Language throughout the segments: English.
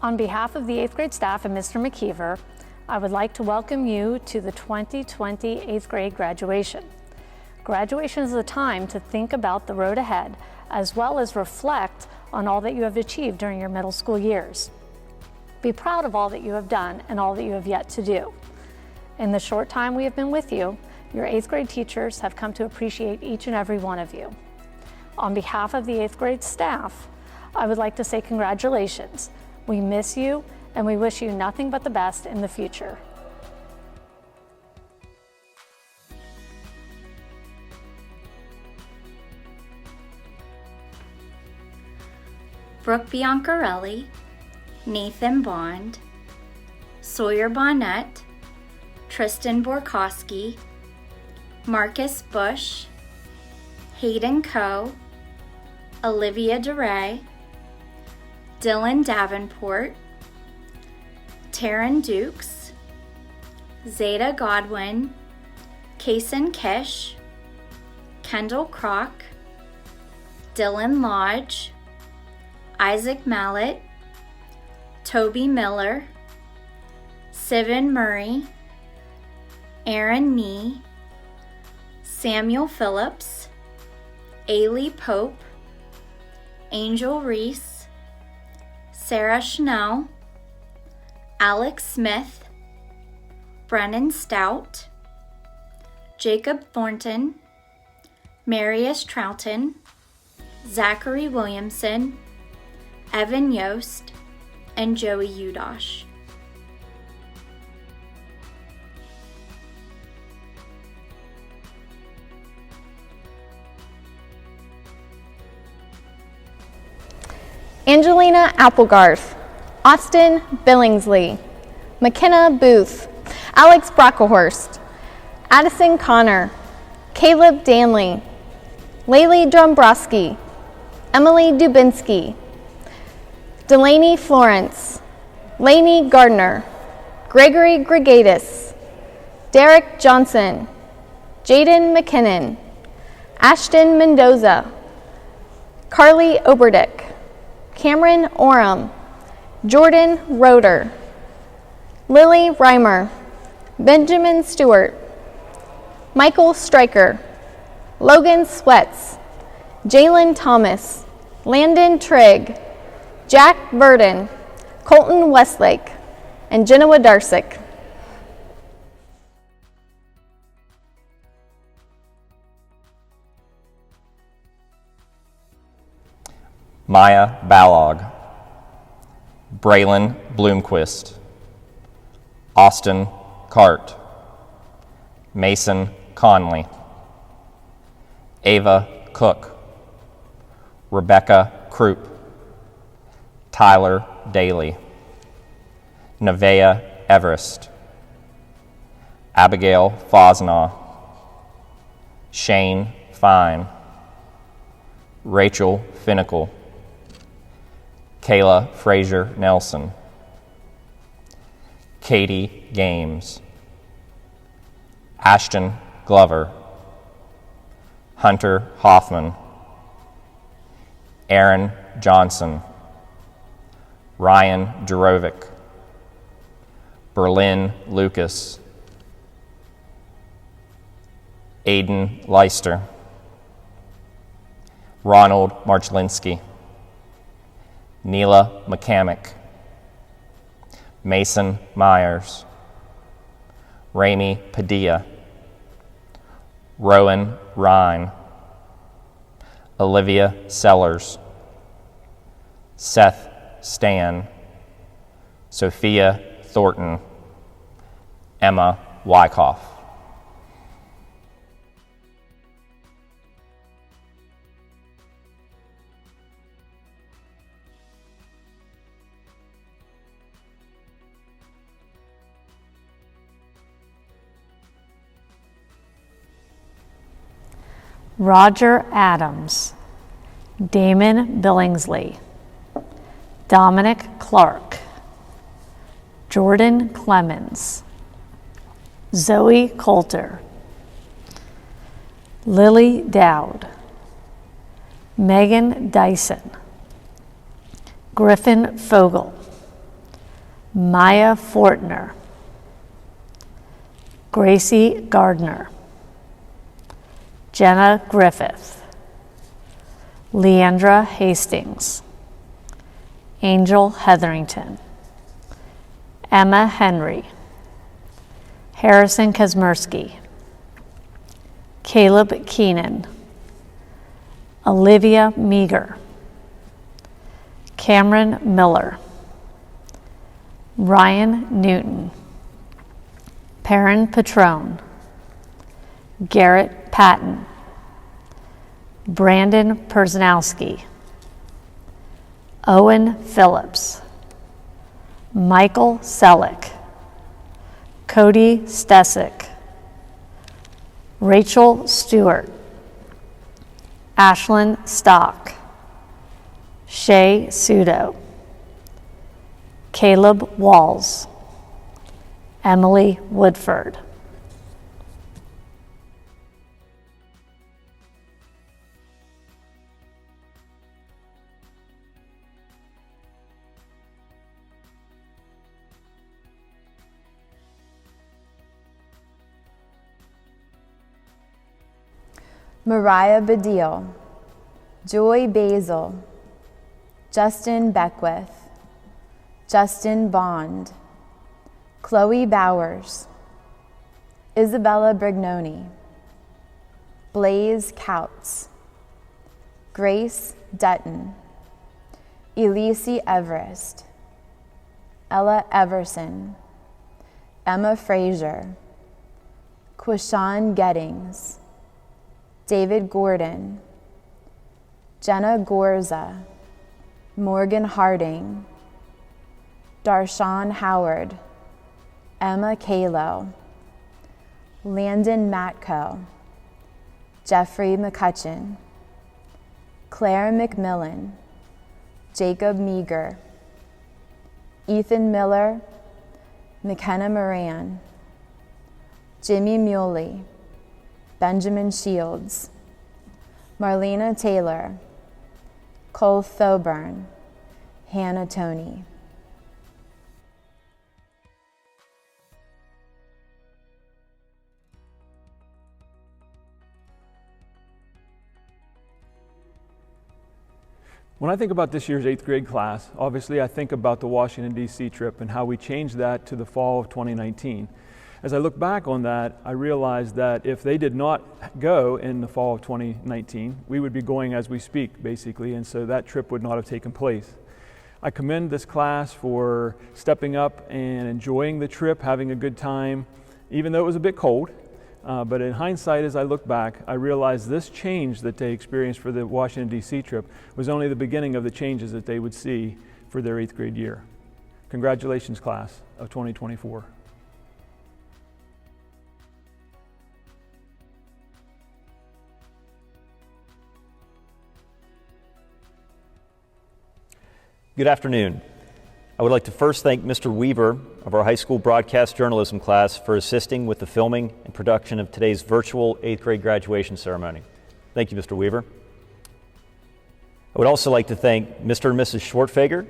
On behalf of the 8th grade staff and Mr. McKeever, I would like to welcome you to the 2020 8th grade graduation. Graduation is a time to think about the road ahead, as well as reflect on all that you have achieved during your middle school years. Be proud of all that you have done and all that you have yet to do. In the short time we have been with you, your 8th grade teachers have come to appreciate each and every one of you. On behalf of the 8th grade staff, I would like to say congratulations. We miss you and we wish you nothing but the best in the future. Brooke Biancarelli, Nathan Bond, Sawyer Bonnet, Tristan Borkowski, Marcus Bush, Hayden Coe, Olivia DeRay, Dylan Davenport, Taryn Dukes, Zeta Godwin, Kason Kish, Kendall Kroc, Dylan Lodge, Isaac Mallet, Toby Miller, Sivan Murray, Aaron Nee, Samuel Phillips, Ailey Pope, Angel Reese, Sarah Schnell, Alex Smith, Brennan Stout, Jacob Thornton, Marius Troughton, Zachary Williamson, Evan Yost, and Joey Udosh. Angelina Applegarth, Austin Billingsley, McKenna Booth, Alex Brocklehorst, Addison Connor, Caleb Danley, Laylee Dombrowski, Emily Dubinsky, Delaney Florence, Lainey Gardner, Gregory Grigatis, Derek Johnson, Jaden McKinnon, Ashton Mendoza, Carly Oberdick, Cameron Oram, Jordan Roeder, Lily Reimer, Benjamin Stewart, Michael Stryker, Logan Sweats, Jalen Thomas, Landon Trigg, Jack Verdon, Colton Westlake, and Genoa Darsick. Maya Ballog, Braylon Bloomquist, Austin Cart, Mason Conley, Ava Cook, Rebecca Croup, Tyler Daly, Nevaeh Everest, Abigail Fosnaugh, Shane Fine, Rachel Finnicle, Kayla Frazier Nelson, Katie Games, Ashton Glover, Hunter Hoffman, Aaron Johnson, Ryan Jurovic, Berlin Lucas, Aiden Leister, Ronald Marchlinsky, Neela McCamick, Mason Myers, Rami Padilla, Rowan Rhine, Olivia Sellers, Seth Stan, Sophia Thornton, Emma Wyckoff. Roger Adams, Damon Billingsley, Dominic Clark, Jordan Clemens, Zoe Coulter, Lily Dowd, Megan Dyson, Griffin Fogel, Maya Fortner, Gracie Gardner, Jenna Griffith, Leandra Hastings, Angel Hetherington, Emma Henry, Harrison Kazmersky, Caleb Keenan, Olivia Meager, Cameron Miller, Ryan Newton, Perrin Patrone, Garrett Patton, Brandon Perznowski, Owen Phillips, Michael Selleck, Cody Stesick, Rachel Stewart, Ashlyn Stock, Shay Sudo, Caleb Walls, Emily Woodford. Mariah Badil, Joy Basil, Justin Beckwith, Justin Bond, Chloe Bowers, Isabella Brignoni, Blaze Couts, Grace Dutton, Elise Everest, Ella Everson, Emma Frazier, Quishan Gettings, David Gordon, Jenna Gorza, Morgan Harding, Darshawn Howard, Emma Kalo, Landon Matko, Jeffrey McCutcheon, Claire McMillan, Jacob Meager, Ethan Miller, McKenna Moran, Jimmy Muley, Benjamin Shields, Marlena Taylor, Cole Thoburn, Hannah Toney. When I think about this year's 8th grade class, obviously I think about the Washington, D.C. trip and how we changed that to the fall of 2019. As I look back on that, I realized that if they did not go in the fall of 2019, we would be going as we speak, basically, and so that trip would not have taken place. I commend this class for stepping up and enjoying the trip, having a good time, even though it was a bit cold. But in hindsight, as I look back, I realized this change that they experienced for the Washington, D.C. trip was only the beginning of the changes that they would see for their 8th grade year. Congratulations, class of 2024. Good afternoon. I would like to first thank Mr. Weaver of our high school broadcast journalism class for assisting with the filming and production of today's virtual 8th grade graduation ceremony. Thank you, Mr. Weaver. I would also like to thank Mr. and Mrs. Schwartfager,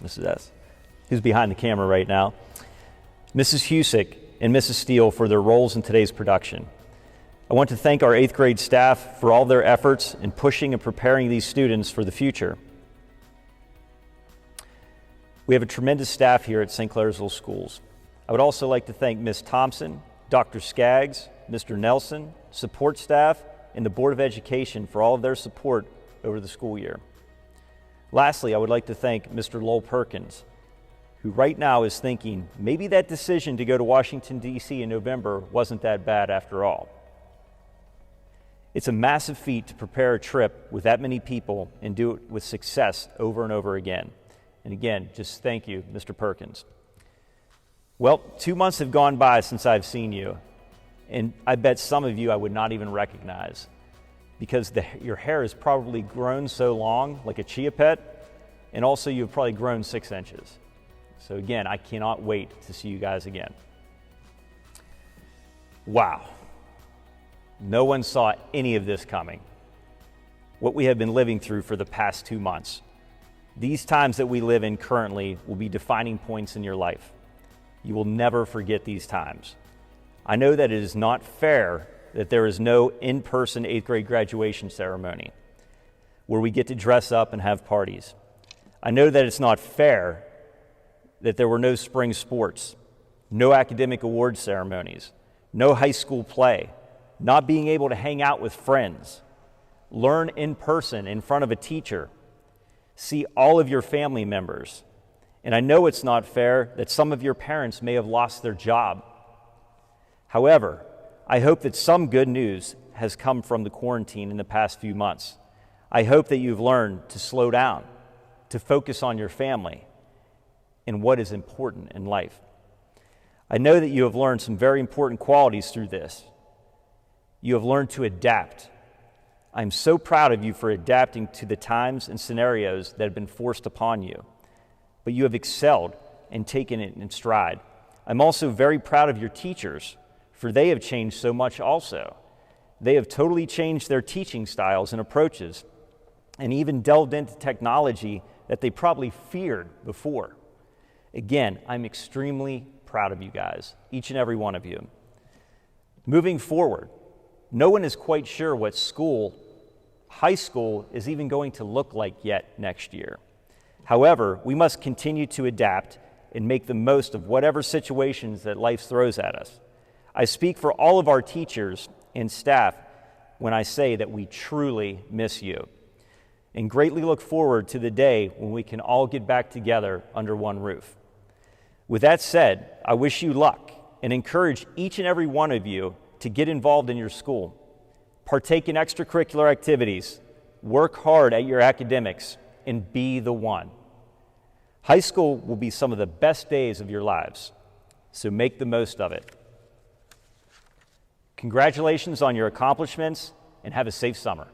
Mrs. S., who's behind the camera right now, Mrs. Husick, and Mrs. Steele for their roles in today's production. I want to thank our 8th grade staff for all their efforts in pushing and preparing these students for the future. We have a tremendous staff here at St. Clairsville Schools. I would also like to thank Ms. Thompson, Dr. Skaggs, Mr. Nelson, support staff, and the Board of Education for all of their support over the school year. Lastly, I would like to thank Mr. Lowell Perkins, who right now is thinking maybe that decision to go to Washington, D.C. in November wasn't that bad after all. It's a massive feat to prepare a trip with that many people and do it with success over and over again. And again, just thank you, Mr. Perkins. Well, 2 months have gone by since I've seen you, and I bet some of you I would not even recognize because your hair has probably grown so long, like a chia pet, and also you've probably grown 6 inches. So again, I cannot wait to see you guys again. Wow. No one saw any of this coming. What we have been living through for the past 2 months. These times that we live in currently will be defining points in your life. You will never forget these times. I know that it is not fair that there is no in-person 8th grade graduation ceremony where we get to dress up and have parties. I know that it's not fair that there were no spring sports, no academic award ceremonies, no high school play, not being able to hang out with friends, learn in person in front of a teacher, see all of your family members. And I know it's not fair that some of your parents may have lost their job. However, I hope that some good news has come from the quarantine in the past few months. I hope that you've learned to slow down, to focus on your family and what is important in life. I know that you have learned some very important qualities through this. You have learned to adapt. I'm so proud of you for adapting to the times and scenarios that have been forced upon you, but you have excelled and taken it in stride. I'm also very proud of your teachers, for they have changed so much also. They have totally changed their teaching styles and approaches, and even delved into technology that they probably feared before. Again, I'm extremely proud of you guys, each and every one of you. Moving forward, no one is quite sure what high school is even going to look like yet next year. However, we must continue to adapt and make the most of whatever situations that life throws at us. I speak for all of our teachers and staff when I say that we truly miss you and greatly look forward to the day when we can all get back together under one roof. With that said, I wish you luck and encourage each and every one of you to get involved in your school, partake in extracurricular activities, work hard at your academics, and be the one. High school will be some of the best days of your lives, so make the most of it. Congratulations on your accomplishments and have a safe summer.